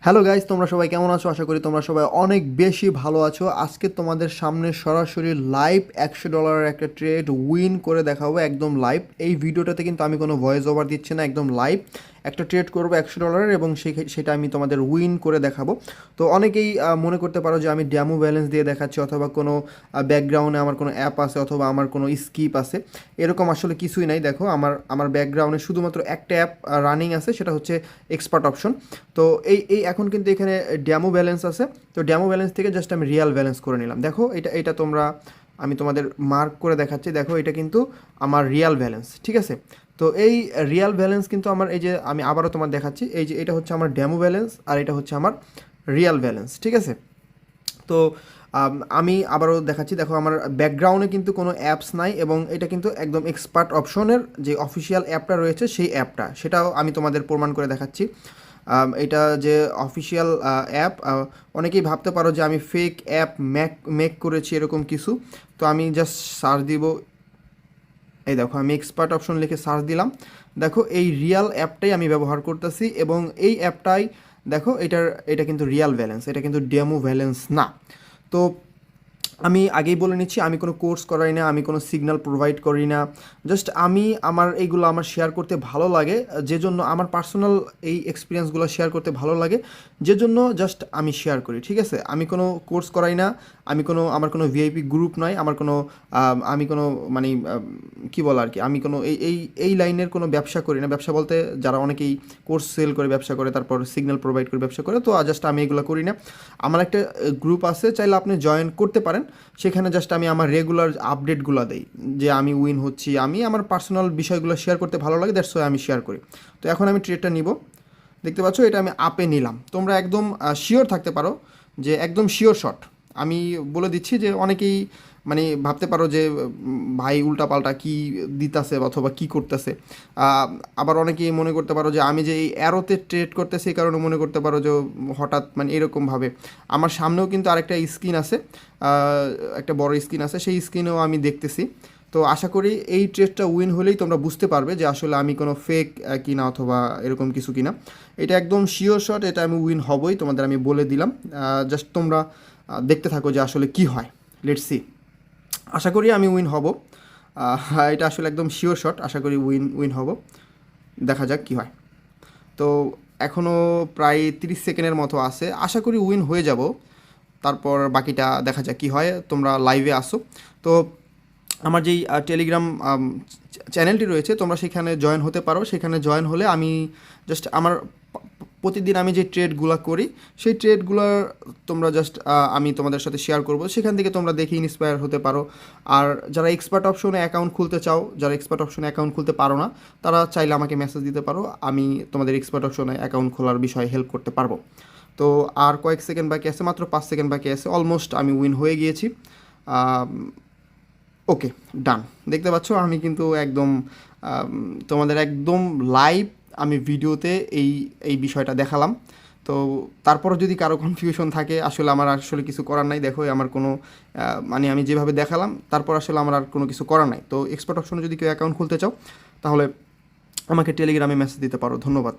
Hello guys, তোমরা সবাই কেমন আছো? আশা করি তোমরা সবাই অনেক বেশি ভালো আছো। আজকে তোমাদের সামনে সরাসরি লাইভ $100 একটা ট্রেড উইন করে দেখাবো, একদম লাইভ। এই ভিডিওটাতে কিন্তু আমি কোনো ভয়েস ওভার দিচ্ছি না, একদম লাইভ একটা ট্রেড করবো $100 এবং সেটা আমি তোমাদের উইন করে দেখাবো। তো অনেকেই মনে করতে পারো যে আমি ড্যামো ব্যালেন্স দিয়ে দেখাচ্ছি, অথবা কোনো ব্যাকগ্রাউন্ডে আমার কোনো অ্যাপ আছে, অথবা আমার কোনো স্কিপ আছে। এরকম আসলে কিছুই নাই। দেখো, আমার ব্যাকগ্রাউন্ডে শুধুমাত্র একটা অ্যাপ রানিং আছে, সেটা হচ্ছে এক্সপার্ট অপশন। তো এই এখন কিন্তু এখানে ড্যামো ব্যালেন্স আছে। তো ড্যামো ব্যালেন্স থেকে জাস্ট আমি রিয়াল ব্যালেন্স করে নিলাম। দেখো, এটা আমি তোমাদের মার্ক করে দেখাচ্ছি। দেখো, এটা কিন্তু আমার রিয়াল ব্যালেন্স, ঠিক আছে? তো এই রিয়াল ব্যালেন্স কিন্তু আমার, এই যে আমি আবারও তোমার দেখাচ্ছি, এই যে এটা হচ্ছে আমার ড্যামো ব্যালেন্স আর এটা হচ্ছে আমার রিয়াল ব্যালেন্স, ঠিক আছে? তো আমি আবারও দেখাচ্ছি। দেখো, আমার ব্যাকগ্রাউন্ডে কিন্তু কোনো অ্যাপস নাই এবং এটা কিন্তু একদম এক্সপার্ট অপশনের যে অফিসিয়াল অ্যাপটা রয়েছে সেই অ্যাপটা, সেটাও আমি তোমাদের প্রমাণ করে দেখাচ্ছি। এটা যে অফিসিয়াল অ্যাপ, অনেকেই ভাবতে পারো যে আমি ফেক অ্যাপ মেক করেছি এরকম কিছু। তো আমি জাস্ট সার্চ দিব। এই দেখো, আমি এক্সপার্ট অপশন লিখে সার্চ দিলাম। দেখো, এই রিয়াল অ্যাপটাই আমি ব্যবহার করতেছি এবং এই অ্যাপটাই, দেখো, এটা কিন্তু রিয়াল ব্যালেন্স, এটা কিন্তু ডেমো ব্যালেন্স না। তো আমি আগেই বলে নিচ্ছি, আমি কোনো কোর্স করাই না, আমি কোনো সিগন্যাল প্রোভাইড করি না। জাস্ট এইগুলো আমার শেয়ার করতে ভালো লাগে, যে জন্য আমার পার্সোনাল এই এক্সপিরিয়েন্সগুলো শেয়ার করতে ভালো লাগে, যে জন্য জাস্ট আমি শেয়ার করি, ঠিক আছে? আমি কোনো কোর্স করাই না, আমার কোনো ভিআইপি গ্রুপ নয়, আমি কোনো মানে কী বলা আর কি, আমি কোনো এই লাইনের কোনো ব্যবসা করি না। ব্যবসা বলতে যারা অনেকেই কোর্স সেল করে ব্যবসা করে, তারপর সিগন্যাল প্রোভাইড করে ব্যবসা করে, তো জাস্ট আমি এগুলো করি না। আমার একটা গ্রুপ আছে, চাইলে আপনি জয়েন করতে পারেন। সেখানে জাস্ট আমি আমার রেগুলার আপডেটগুলো দেই, যে আমি উইন হচ্ছি। আমি আমার পার্সোনাল বিষয়গুলো শেয়ার করতে ভালো লাগে, দ্যাটস ওয়াই আমি শেয়ার করি। তো এখন আমি ট্রেডটা নিব। দেখতে পাচ্ছ, এটা আমি আপে নিলাম। তোমরা একদম শিওর থাকতে পারো যে একদম শিওর শট। আমি বলে দিচ্ছি যে অনেকেই মানে ভাবতে পারো যে ভাই উল্টাপাল্টা কী দিতেছে অথবা কী করতেছে। আবার অনেকেই মনে করতে পারো যে আমি যে এই অ্যারোতে ট্রেড করতেছি, এই কারণে মনে করতে পারো যে হঠাৎ মানে এরকমভাবে। আমার সামনেও কিন্তু আরেকটা স্ক্রিন আছে, একটা বড় স্ক্রিন আছে, সেই স্ক্রিনেও আমি দেখতেছি। তো আশা করি এই ট্রেডটা উইন হলেই তোমরা বুঝতে পারবে যে আসলে আমি কোনো ফেক কিনা অথবা এরকম কিছু কিনা। এটা একদম শিওর শট, এটা আমি উইন হবই, তোমাদের আমি বলে দিলাম। জাস্ট তোমরা দেখতে থাকো যে আসলে কি হয়। Let's see. আশা করি আমি উইন হব। এটা আসলে একদম শিওর শট, আশা করি উইন হব। দেখা যাক কি হয়। তো এখনও প্রায় 30 সেকেন্ডের মতো আছে, আশা করি উইন হয়ে যাব। তারপর বাকিটা দেখা যাক কি হয়। তোমরা লাইভে আসো। তো আমার যেই টেলিগ্রাম চ্যানেলটি রয়েছে, তোমরা সেখানে জয়েন হতে পারো। সেখানে জয়েন হলে আমি জাস্ট প্রতিদিন আমি যে ট্রেডগুলো করি, সেই ট্রেডগুলোর তোমরা জাস্ট আমি তোমাদের সাথে শেয়ার করব। সেখান থেকে তোমরা দেখে ইন্সপায়ার হতে পারো। আর যারা এক্সপার্ট অপশনে অ্যাকাউন্ট খুলতে চাও, যারা এক্সপার্ট অপশনে অ্যাকাউন্ট খুলতে পারো না, তারা চাইলে আমাকে মেসেজ দিতে পারো। আমি তোমাদের এক্সপার্ট অপশনে অ্যাকাউন্ট খোলার বিষয়ে হেল্প করতে পারবো। তো আর কয়েক সেকেন্ড বাকি আছে, মাত্র 5 সেকেন্ড বাকি আছে। অলমোস্ট আমি উইন হয়ে গিয়েছি। ওকে, ডান। দেখতে পাচ্ছ, আমি কিন্তু একদম তোমাদের একদম লাইভ আমি ভিডিওতে এই বিষয়টা দেখালাম। তো তারপরও যদি কারো কনফিউশন থাকে, আসলে আমার আসলে কিছু করার নাই। দেখো, আমার কোনো মানে আমি যেভাবে দেখালাম, তারপর আসলে আমার আর কোনো কিছু করার নাই। তো এক্সপার্ট অপশনে যদি কেউ অ্যাকাউন্ট খুলতে চাও, তাহলে আমাকে টেলিগ্রামে মেসেজ দিতে পারো। ধন্যবাদ।